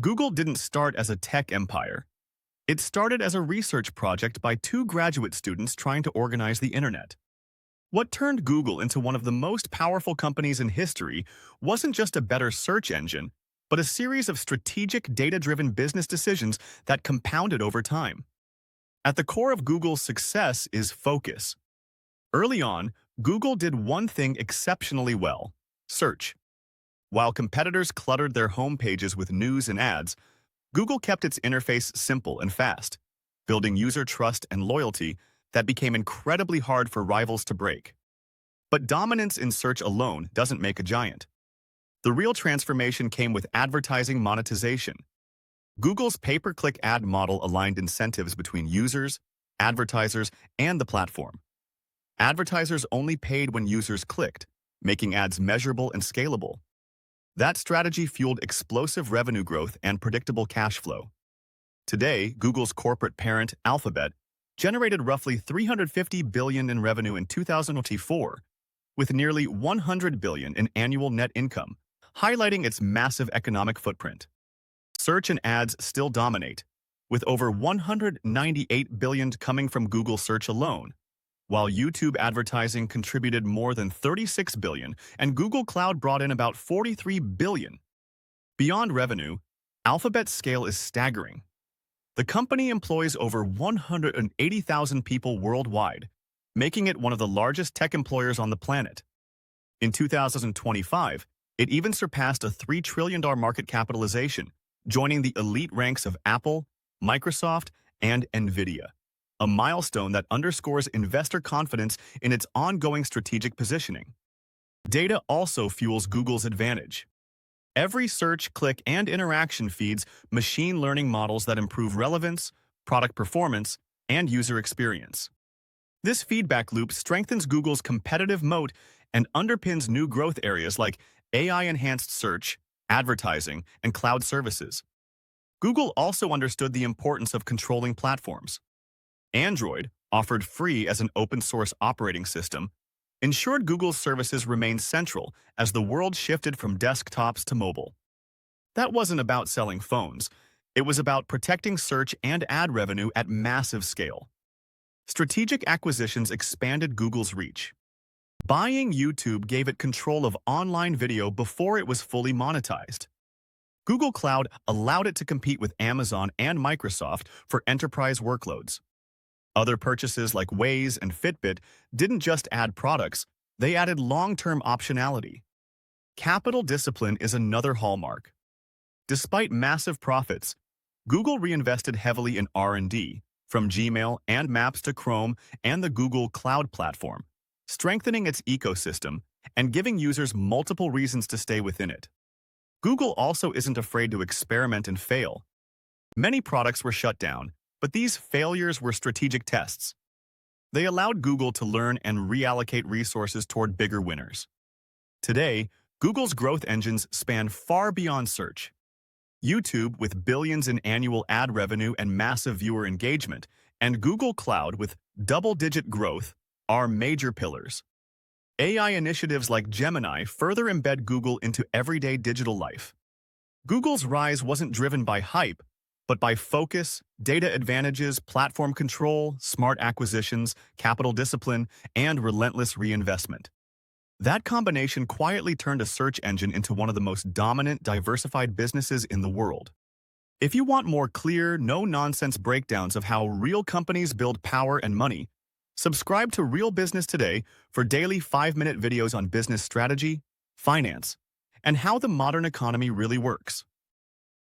Google didn't start as a tech empire. It started as a research project by two graduate students trying to organize the internet. What turned Google into one of the most powerful companies in history wasn't just a better search engine, but a series of strategic, data-driven business decisions that compounded over time. At the core of Google's success is focus. Early on, Google did one thing exceptionally well: search. While competitors cluttered their homepages with news and ads, Google kept its interface simple and fast, building user trust and loyalty that became incredibly hard for rivals to break. But dominance in search alone doesn't make a giant. The real transformation came with advertising monetization. Google's pay-per-click ad model aligned incentives between users, advertisers, and the platform. Advertisers only paid when users clicked, making ads measurable and scalable. That strategy fueled explosive revenue growth and predictable cash flow. Today, Google's corporate parent, Alphabet, generated roughly $350 billion in revenue in 2024, with nearly $100 billion in annual net income, highlighting its massive economic footprint. Search and ads still dominate, with over $198 billion coming from Google Search alone, while YouTube advertising contributed more than $36 billion and Google Cloud brought in about $43 billion. Beyond revenue, Alphabet's scale is staggering. The company employs over 180,000 people worldwide, making it one of the largest tech employers on the planet. In 2025, it even surpassed a $3 trillion market capitalization, joining the elite ranks of Apple, Microsoft, and NVIDIA, a milestone that underscores investor confidence in its ongoing strategic positioning. Data also fuels Google's advantage. Every search, click, and interaction feeds machine learning models that improve relevance, product performance, and user experience. This feedback loop strengthens Google's competitive moat and underpins new growth areas like AI-enhanced search, advertising, and cloud services. Google also understood the importance of controlling platforms. Android, offered free as an open-source operating system, ensured Google's services remained central as the world shifted from desktops to mobile. That wasn't about selling phones. It was about protecting search and ad revenue at massive scale. Strategic acquisitions expanded Google's reach. Buying YouTube gave it control of online video before it was fully monetized. Google Cloud allowed it to compete with Amazon and Microsoft for enterprise workloads. Other purchases like Waze and Fitbit didn't just add products, they added long-term optionality. Capital discipline is another hallmark. Despite massive profits, Google reinvested heavily in R&D, from Gmail and Maps to Chrome and the Google Cloud Platform, strengthening its ecosystem and giving users multiple reasons to stay within it. Google also isn't afraid to experiment and fail. Many products were shut down, but these failures were strategic tests. They allowed Google to learn and reallocate resources toward bigger winners. Today, Google's growth engines span far beyond search. YouTube, with billions in annual ad revenue and massive viewer engagement, and Google Cloud, with double-digit growth, are major pillars. AI initiatives like Gemini further embed Google into everyday digital life. Google's rise wasn't driven by hype, but by focus, data advantages, platform control, smart acquisitions, capital discipline, and relentless reinvestment. That combination quietly turned a search engine into one of the most dominant, diversified businesses in the world. If you want more clear, no-nonsense breakdowns of how real companies build power and money, subscribe to Real Business Today for daily 5-minute videos on business strategy, finance, and how the modern economy really works.